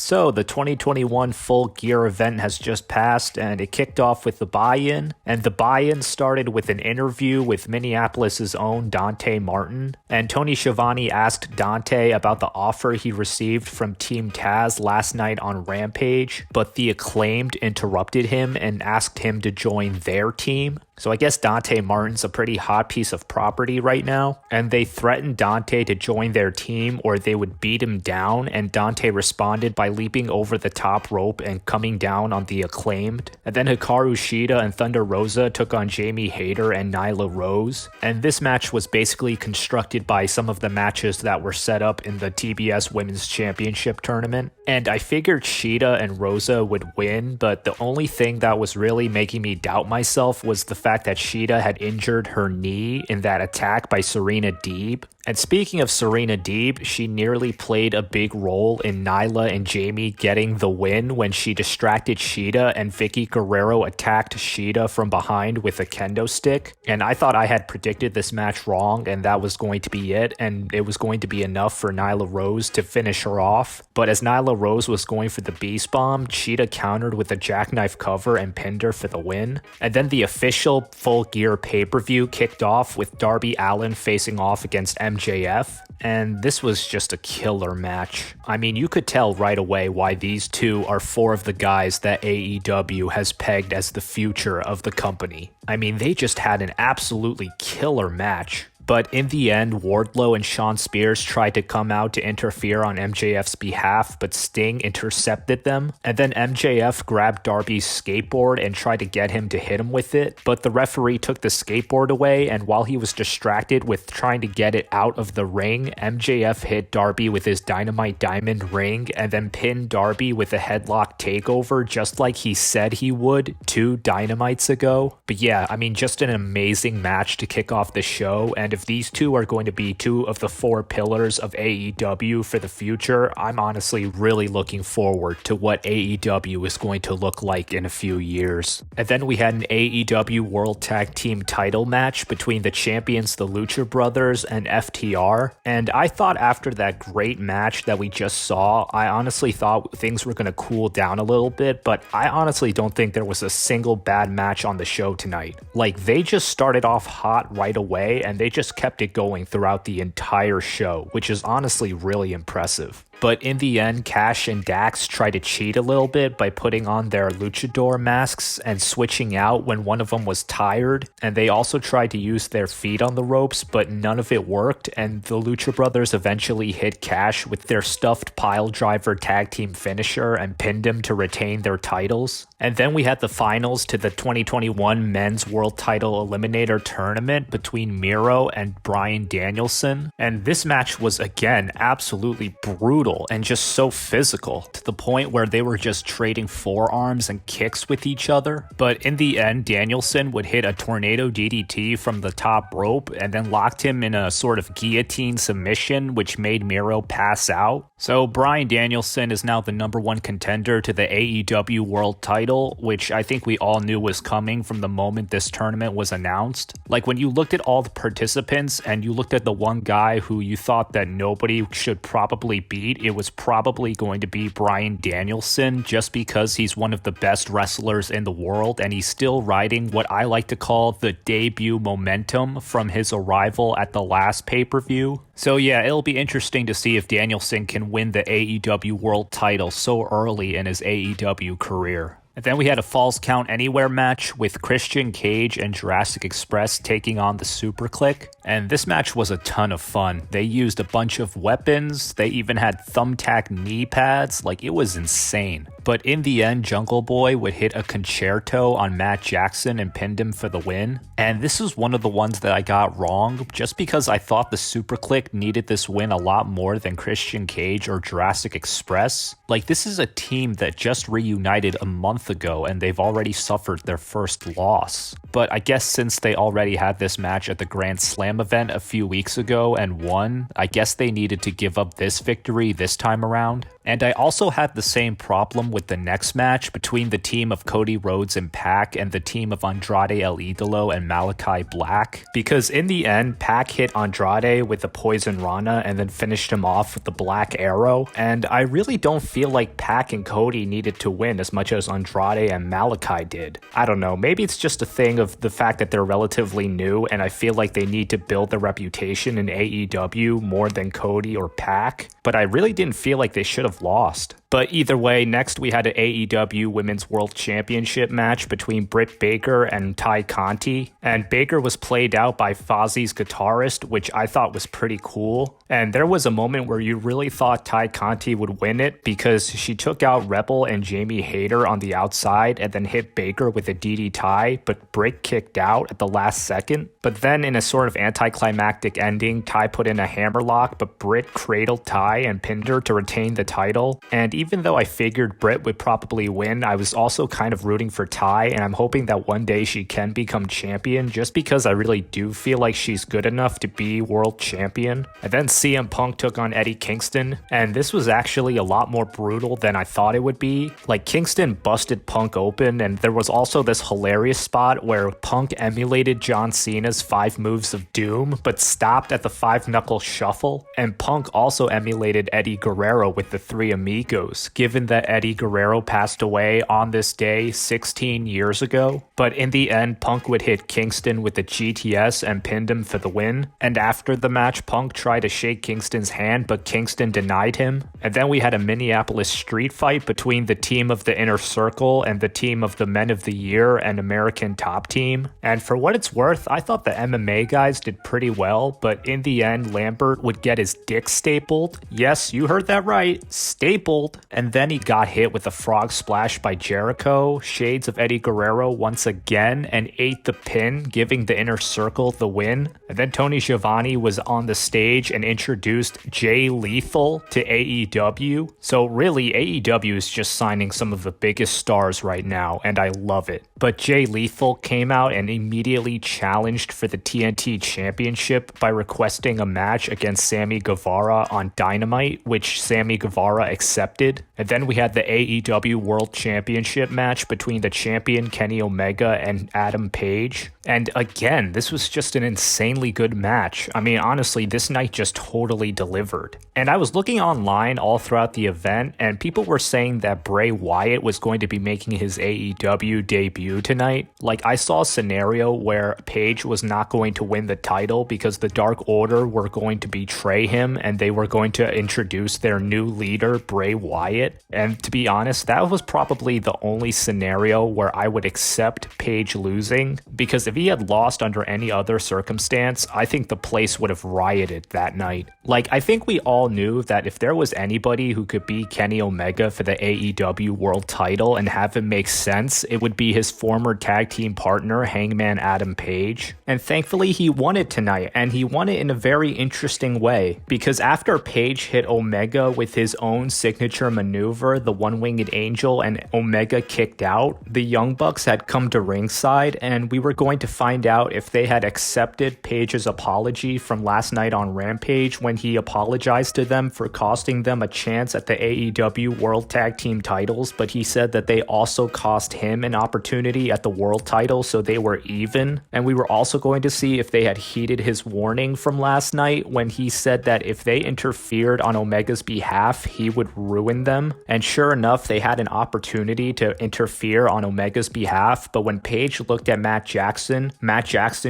So the 2021 Full Gear event has just passed, and it kicked off with the buy-in. And the buy-in started with an interview with Minneapolis' own Dante Martin. And Tony Schiavone asked Dante about the offer he received from Team Taz last night on Rampage, but the Acclaimed interrupted him and asked him to join their team. So I guess Dante Martin's a pretty hot piece of property right now, and they threatened Dante to join their team or they would beat him down, and Dante responded by leaping over the top rope and coming down on the Acclaimed. And then Hikaru Shida and Thunder Rosa took on Jamie Hayter and Nyla Rose, and this match was basically constructed by some of the matches that were set up in the TBS Women's Championship tournament. And I figured Shida and Rosa would win, but the only thing that was really making me doubt myself was the fact that Shida had injured her knee in that attack by Serena Deeb. And speaking of Serena Deeb, she nearly played a big role in Nyla and Jamie getting the win when she distracted Shida and Vicky Guerrero attacked Shida from behind with a kendo stick. And I thought I had predicted this match wrong and that was going to be it, and it was going to be enough for Nyla Rose to finish her off. But as Nyla Rose was going for the Beast Bomb, Shida countered with a jackknife cover and pinned her for the win. And then the official Full Gear pay-per-view kicked off with Darby Allin facing off against MJF, and this was just a killer match. I mean, you could tell right away why these two are four of the guys that AEW has pegged as the future of the company. I mean, they just had an absolutely killer match. But in the end, Wardlow and Shawn Spears tried to come out to interfere on MJF's behalf, but Sting intercepted them. And then MJF grabbed Darby's skateboard and tried to get him to hit him with it. But the referee took the skateboard away, and while he was distracted with trying to get it out of the ring, MJF hit Darby with his Dynamite Diamond ring and then pinned Darby with a headlock takeover just like he said he would 2 Dynamites ago. But yeah, I mean, just an amazing match to kick off the show, and if these two are going to be 2 of the 4 pillars of AEW for the future, I'm honestly really looking forward to what AEW is going to look like in a few years. And then we had an AEW World Tag Team title match between the champions, the Lucha Brothers and FTR. And I thought after that great match that we just saw, I honestly thought things were going to cool down a little bit, but I honestly don't think there was a single bad match on the show tonight. Like, they just started off hot right away, and they just kept it going throughout the entire show, which is honestly really impressive. But in the end, Cash and Dax tried to cheat a little bit by putting on their luchador masks and switching out when one of them was tired. And they also tried to use their feet on the ropes, but none of it worked. And the Lucha Brothers eventually hit Cash with their stuffed pile driver tag team finisher and pinned him to retain their titles. And then we had the finals to the 2021 Men's World Title Eliminator Tournament between Miro and Bryan Danielson. And this match was, again, absolutely brutal and just so physical, to the point where they were just trading forearms and kicks with each other. But in the end, Danielson would hit a tornado DDT from the top rope and then locked him in a sort of guillotine submission, which made Miro pass out. So Bryan Danielson is now the #1 contender to the AEW World Title, which I think we all knew was coming from the moment this tournament was announced. Like, when you looked at all the participants and you looked at the one guy who you thought that nobody should probably beat, it was probably going to be Bryan Danielson, just because he's one of the best wrestlers in the world, and he's still riding what I like to call the debut momentum from his arrival at the last pay-per-view. So yeah, it'll be interesting to see if Danielson can win the AEW World Title so early in his AEW career. And then we had a Falls Count Anywhere match with Christian Cage and Jurassic Express taking on the SuperKliq. And this match was a ton of fun. They used a bunch of weapons. They even had thumbtack knee pads. Like, it was insane. But in the end, Jungle Boy would hit a concerto on Matt Jackson and pinned him for the win. And this is one of the ones that I got wrong, just because I thought the SuperKliq needed this win a lot more than Christian Cage or Jurassic Express. Like, this is a team that just reunited a month month ago and they've already suffered their first loss. But I guess since they already had this match at the Grand Slam event a few weeks ago and won, I guess they needed to give up this victory this time around. And I also had the same problem with the next match between the team of Cody Rhodes and Pac and the team of Andrade El Idolo and Malachi Black. Because in the end, Pac hit Andrade with the Poison Rana and then finished him off with the Black Arrow. And I really don't feel like Pac and Cody needed to win as much as Andrade and Malachi did. I don't know, maybe it's just a thing of the fact that they're relatively new and I feel like they need to build their reputation in AEW more than Cody or Pac. But I really didn't feel like they should have lost. But either way, next we had an AEW Women's World Championship match between Britt Baker and Tay Conti. And Baker was played out by Fozzy's guitarist, which I thought was pretty cool. And there was a moment where you really thought Tay Conti would win it because she took out Rebel and Jamie Hayter on the outside and then hit Baker with a DDT, but Britt kicked out at the last second. But then in a sort of anticlimactic ending, Tay put in a hammerlock, but Britt cradled Tay and pinned her to retain the title. And even though I figured Britt would probably win, I was also kind of rooting for Tay, and I'm hoping that one day she can become champion just because I really do feel like she's good enough to be world champion. And then CM Punk took on Eddie Kingston, and this was actually a lot more brutal than I thought it would be. Like, Kingston busted Punk open, and there was also this hilarious spot where Punk emulated John Cena's 5 moves of doom, but stopped at the 5-knuckle shuffle, and Punk also emulated Eddie Guerrero with the 3 Amigos, given that Eddie Guerrero passed away on this day 16 years ago. But in the end, Punk would hit Kingston with the GTS and pinned him for the win. And after the match, Punk tried to shake Kingston's hand, but Kingston denied him. And then we had a Minneapolis Street Fight between the team of the Inner Circle and the team of the Men of the Year and American Top Team. And for what it's worth, I thought the MMA guys did pretty well, but in the end, Lambert would get his dick stapled. Yes, you heard that right, stapled. And then he got hit with a frog splash by Jericho, shades of Eddie Guerrero once again, and ate the pin, giving the Inner Circle the win. And then Tony Schiavone was on the stage and introduced Jay Lethal to AEW. So really, AEW is just signing some of the biggest stars right now, and I love it. But Jay Lethal came out and immediately challenged for the TNT Championship by requesting a match against Sammy Guevara on Dynamite, which Sammy Guevara accepted. And then we had the AEW World Championship match between the champion Kenny Omega and Adam Page. And again, this was just an insanely good match. I mean, honestly, this night just totally delivered. And I was looking online all throughout the event, and people were saying that Bray Wyatt was going to be making his AEW debut tonight. Like, I saw a scenario where Page was not going to win the title because the Dark Order were going to betray him and they were going to introduce their new leader, Bray Wyatt. And to be honest, that was probably the only scenario where I would accept Page losing, because if he had lost under any other circumstance, I think the place would have rioted that night. Like, I think we all knew that if there was anybody who could beat Kenny Omega for the AEW World title and have him make sense, it would be his former tag team partner, Hangman Adam Page. And thankfully, he won it tonight, and he won it in a very interesting way, because after Page hit Omega with his own signature maneuver, the One-Winged Angel, and Omega kicked out, the Young Bucks had come to ringside, and we were going to find out if they had accepted Page's apology from last night on Rampage when he apologized to them for costing them a chance at the AEW World Tag Team titles, but he said that they also cost him an opportunity at the World title, so they were even. And we were also going to see if they had heeded his warning from last night when he said that if they interfered on Omega's behalf, he would ruin them. And sure enough, they had an opportunity to interfere on Omega's behalf, but when Page looked at Matt Jackson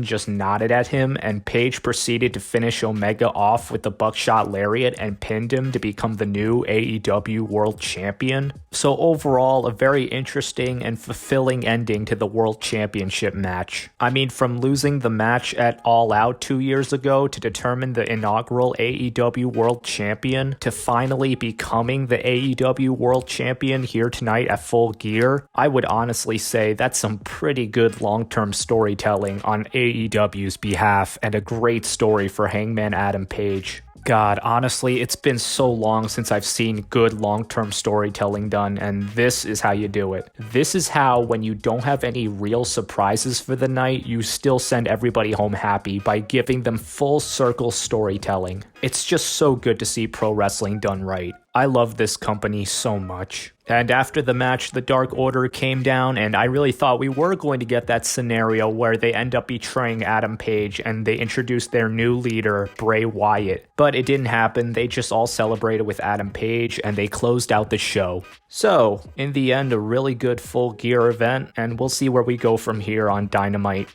just nodded at him, and Page proceeded to finish Omega off with the buckshot lariat and pinned him to become the new AEW World Champion. So overall, a very interesting and fulfilling ending to the World Championship match. I mean, from losing the match at All Out 2 years ago to determine the inaugural AEW World Champion, to finally becoming the AEW World Champion here tonight at Full Gear, I would honestly say that's some pretty good long-term storytelling on AEW's behalf and a great story for Hangman Adam Page. God, honestly, it's been so long since I've seen good long-term storytelling done, and this is how you do it. This is how, when you don't have any real surprises for the night, you still send everybody home happy by giving them full circle storytelling. It's just so good to see pro wrestling done right. I love this company so much. And after the match, the Dark Order came down, and I really thought we were going to get that scenario where they end up betraying Adam Page and they introduce their new leader, Bray Wyatt. But it didn't happen. They just all celebrated with Adam Page and they closed out the show. So, in the end, a really good Full Gear event, and we'll see where we go from here on Dynamite.